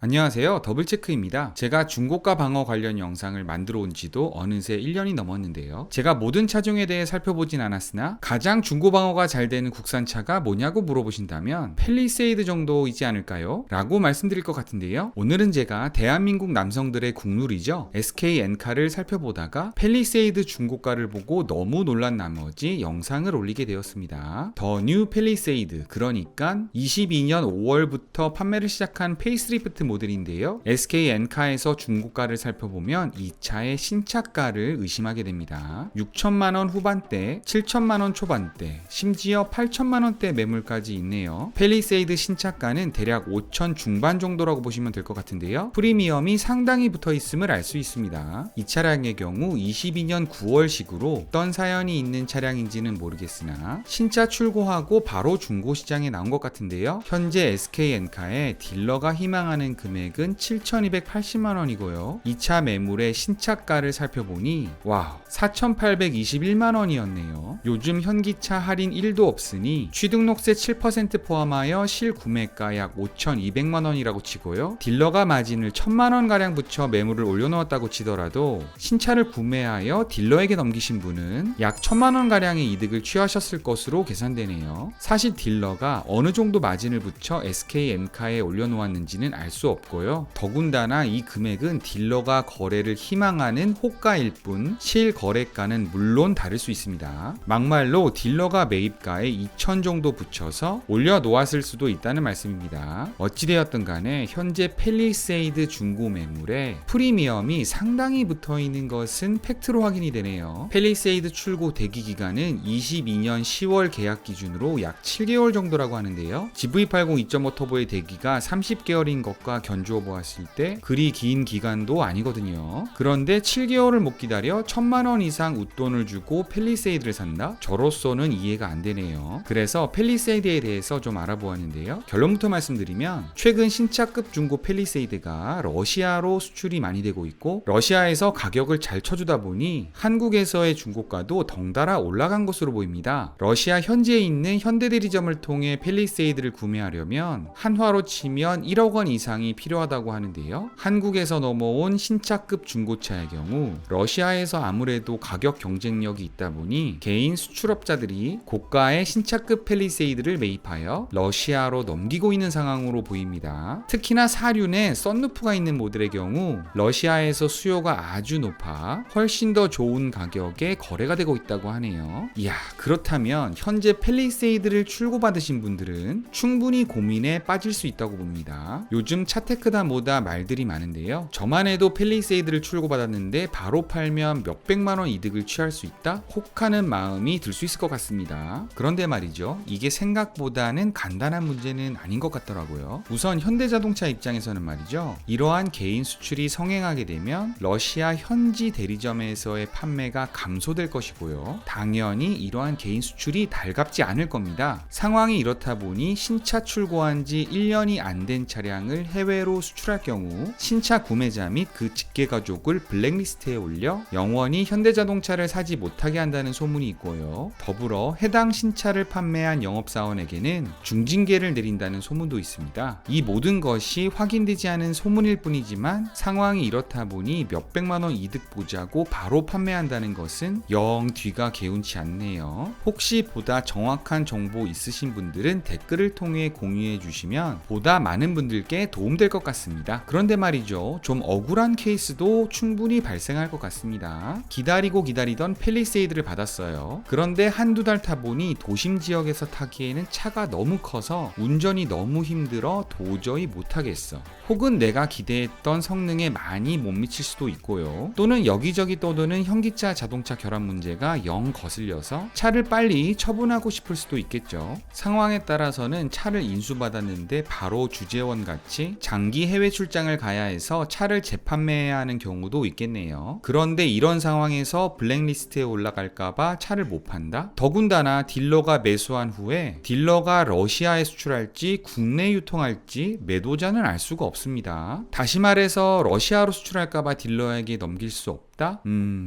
안녕하세요. 더블체크입니다. 제가 중고가 방어 관련 영상을 만들어 온 지도 어느새 1년이 넘었는데요. 제가 모든 차종에 대해 살펴보진 않았으나 가장 중고 방어가 잘 되는 국산차가 뭐냐고 물어보신다면 팰리세이드 정도이지 않을까요? 라고 말씀드릴 것 같은데요. 오늘은 제가 대한민국 남성들의 국룰이죠. SK 엔카를 살펴보다가 팰리세이드 중고가를 보고 너무 놀란 나머지 영상을 올리게 되었습니다. 더 뉴 팰리세이드, 그러니까 22년 5월부터 판매를 시작한 페이스리프트 모델인데요. SK 엔카에서 중고가를 살펴보면 이 차의 신차가를 의심하게 됩니다. 6천만원 후반대, 7천만원 초반대, 심지어 8천만원대 매물까지 있네요. 팰리세이드 신차가는 대략 5천 중반 정도라고 보시면 될 것 같은데요. 프리미엄이 상당히 붙어 있음을 알 수 있습니다. 이 차량의 경우 22년 9월식으로 어떤 사연이 있는 차량인지는 모르겠으나 신차 출고하고 바로 중고 시장에 나온 것 같은데요. 현재 SK 엔카에 딜러가 희망하는 금액은 7,280만원이고요. 2차 매물의 신차가를 살펴보니 와우, 4,821만원이었네요. 요즘 현기차 할인 1도 없으니 취등록세 7% 포함하여 실구매가 약 5,200만원이라고 치고요. 딜러가 마진을 1,000만원가량 붙여 매물을 올려놓았다고 치더라도 신차를 구매하여 딜러에게 넘기신 분은 약 1,000만원가량의 이득을 취하셨을 것으로 계산되네요. 사실 딜러가 어느 정도 마진을 붙여 SK 엔카에 올려놓았는지는 알 수 없고요. 더군다나 이 금액은 딜러가 거래를 희망하는 호가일 뿐 실거래가는 물론 다를 수 있습니다. 막말로 딜러가 매입가에 2천 정도 붙여서 올려놓았을 수도 있다는 말씀입니다. 어찌되었든 간에 현재 팰리세이드 중고 매물에 프리미엄이 상당히 붙어있는 것은 팩트로 확인이 되네요. 팰리세이드 출고 대기 기간은 22년 10월 계약 기준으로 약 7개월 정도라고 하는데요. GV80 2.5 터보의 대기가 30개월인 것과 견주어 보았을 때 그리 긴 기간도 아니거든요. 그런데 7개월을 못 기다려 1,000만원 이상 웃돈을 주고 팰리세이드를 산다? 저로서는 이해가 안 되네요. 그래서 팰리세이드에 대해서 좀 알아보았는데요. 결론부터 말씀드리면 최근 신차급 중고 팰리세이드가 러시아로 수출이 많이 되고 있고 러시아에서 가격을 잘 쳐주다 보니 한국에서의 중고가도 덩달아 올라간 것으로 보입니다. 러시아 현지에 있는 현대대리점을 통해 팰리세이드를 구매하려면 한화로 치면 1억 원 이상이 필요하다고 하는데요. 한국에서 넘어온 신차급 중고차의 경우 러시아에서 아무래도 가격 경쟁력이 있다 보니 개인 수출업자들이 고가의 신차급 팰리세이드를 매입하여 러시아로 넘기고 있는 상황으로 보입니다. 특히나 사륜에 썬루프가 있는 모델의 경우 러시아에서 수요가 아주 높아 훨씬 더 좋은 가격에 거래가 되고 있다고 하네요. 이야, 그렇다면 현재 팰리세이드를 출고받으신 분들은 충분히 고민에 빠질 수 있다고 봅니다. 요즘 차테크다 뭐다 말들이 많은데요. 저만 해도 팰리세이드를 출고받았는데 바로 팔면 몇백만원 이득을 취할 수 있다? 혹하는 마음이 들 수 있을 것 같습니다. 그런데 말이죠. 이게 생각보다는 간단한 문제는 아닌 것 같더라고요. 우선 현대자동차 입장에서는 말이죠. 이러한 개인 수출이 성행하게 되면 러시아 현지 대리점에서의 판매가 감소될 것이고요. 당연히 이러한 개인 수출이 달갑지 않을 겁니다. 상황이 이렇다 보니 신차 출고한 지 1년이 안 된 차량을 해외로 수출할 경우 신차 구매자 및 그 직계가족을 블랙리스트에 올려 영원히 현대자동차를 사지 못하게 한다는 소문이 있고요. 더불어 해당 신차를 판매한 영업사원에게는 중징계를 내린다는 소문도 있습니다. 이 모든 것이 확인되지 않은 소문일 뿐이지만 상황이 이렇다 보니 몇백만원 이득 보자고 바로 판매한다는 것은 영 뒤가 개운치 않네요. 혹시 보다 정확한 정보 있으신 분들은 댓글을 통해 공유해 주시면 보다 많은 분들께 도움될 것 같습니다. 그런데 말이죠. 좀 억울한 케이스도 충분히 발생할 것 같습니다. 기다리던 팰리세이드를 받았어요. 그런데 한두 달 타보니 도심 지역에서 타기에는 차가 너무 커서 운전이 너무 힘들어 도저히 못하겠어. 혹은 내가 기대했던 성능에 많이 못 미칠 수도 있고요. 또는 여기저기 떠도는 현기차 자동차 결함 문제가 영 거슬려서 차를 빨리 처분하고 싶을 수도 있겠죠. 상황에 따라서는 차를 인수받았는데 바로 주재원 같이 장기 해외 출장을 가야 해서 차를 재판매해야 하는 경우도 있겠네요. 그런데 이런 상황에서 블랙리스트에 올라갈까봐 차를 못 판다? 더군다나 딜러가 매수한 후에 딜러가 러시아에 수출할지 국내 유통할지 매도자는 알 수가 없습니다. 다시 말해서 러시아로 수출할까봐 딜러에게 넘길 수 없다?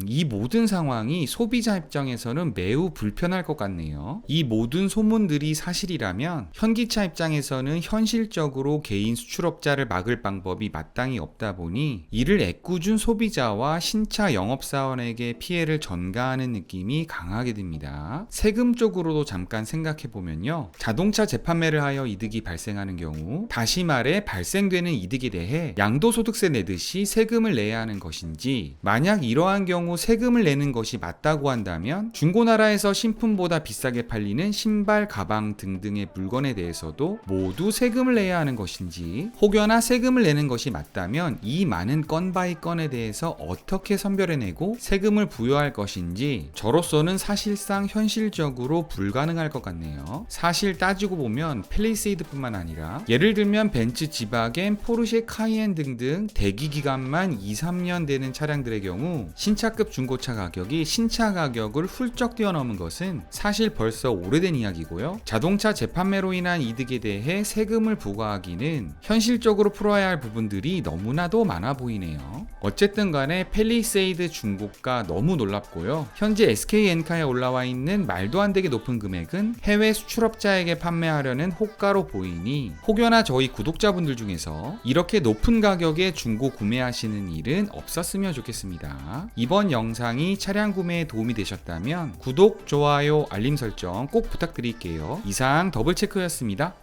이 모든 상황이 소비자 입장에서는 매우 불편할 것 같네요. 이 모든 소문들이 사실이라면 현기차 입장에서는 현실적으로 개인 수출업 중고업자를 막을 방법이 마땅히 없다 보니 이를 애꿎은 소비자와 신차 영업사원에게 피해를 전가하는 느낌이 강하게 듭니다. 세금 쪽으로도 잠깐 생각해보면요, 자동차 재판매를 하여 이득이 발생하는 경우, 다시 말해 발생되는 이득에 대해 양도소득세 내듯이 세금을 내야 하는 것인지, 만약 이러한 경우 세금을 내는 것이 맞다고 한다면 중고나라에서 신품보다 비싸게 팔리는 신발, 가방 등등의 물건에 대해서도 모두 세금을 내야 하는 것인지, 혹여나 세금을 내는 것이 맞다면 이 많은 건 바이 건에 대해서 어떻게 선별해내고 세금을 부여할 것인지, 저로서는 사실상 현실적으로 불가능할 것 같네요. 사실 따지고 보면 팰리세이드뿐만 아니라 예를 들면 벤츠 지바겐, 포르쉐 카이엔 등등 대기 기간만 2-3년 되는 차량들의 경우 신차급 중고차 가격이 신차 가격을 훌쩍 뛰어넘은 것은 사실 벌써 오래된 이야기고요. 자동차 재판매로 인한 이득에 대해 세금을 부과하기는 현실적으로 풀어야 할 부분들이 너무나도 많아 보이네요. 어쨌든 간에 팰리세이드 중고가 너무 놀랍고요. 현재 SK엔카에 올라와 있는 말도 안 되게 높은 금액은 해외 수출업자에게 판매하려는 호가로 보이니 혹여나 저희 구독자분들 중에서 이렇게 높은 가격에 중고 구매하시는 일은 없었으면 좋겠습니다. 이번 영상이 차량 구매에 도움이 되셨다면 구독, 좋아요, 알림 설정 꼭 부탁드릴게요. 이상 더블체크였습니다.